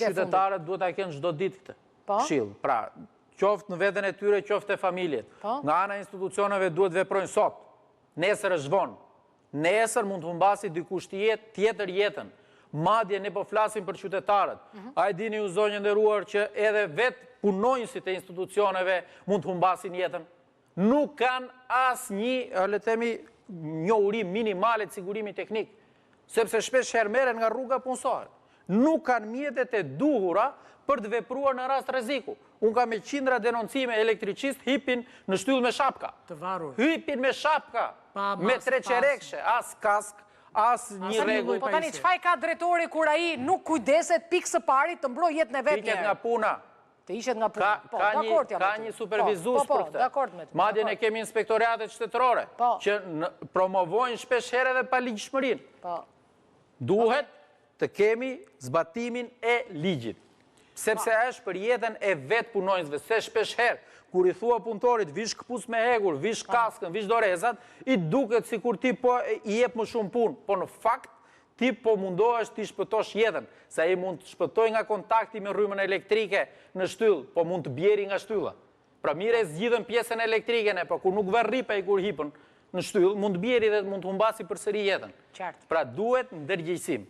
Qytetarët duhet ta kenë çdo ditë këtë këshill. Pra, qoftë në veten e tyre, qoftë e familjet. Nga ana e institucioneve duhet veprojnë sot. Nesër është vonë. Nesër mund të humbasi dikush tjetër jetën. Madje ne po flasim për qytetarët. A e dini ju zonjë nderuar që edhe vetë punonjësit e institucioneve mund të humbasin jetën? Nuk kanë asnjë, le të themi, njohuri minimale të sigurimit teknik, sepse shpesh herë merren nga rruga punësorë. Nuk kanë mjetet e duhura për të vepruar në rast rreziku. Unë kam me qindra denoncime elektricistë hipin në shtyllë me shapka. Të varur. Hypin me shapka, me treqerekshe, as kask, as një rregull. Po tani çfarë ka drejtori kur ai nuk kujdeset pikë së pari të mbrojë jetën e vet? Piket nga puna. Të ishet nga puna. Ka një supervizues për këtë. Madje ne kemi inspektoratet shtetërore që promovojnë shpesh herë edhe paligjshmërinë. Duhet të kemi zbatimin e ligjit, sepse është për jetën e vetë punonjësve, se shpesh herë, kur i thua punëtorit, vish këpus me hegur, vish kaskën, vish dorezat, i duket si kur ti po i jep më shumë punë, po në fakt, ti po mundohesh ti shpëtosh jetën, sa i mund të shpëtoj nga kontakti me rrymën elektrike në shtyllë, po mund të bjeri nga shtylla. Pra mire zgjidhen pjesën elektrike, po ku nuk varripa i kur hipën në shtyllë, mund të bjeri dhe mund të humbasi përsëri jetën. Pra duhet ndërgjegjësim.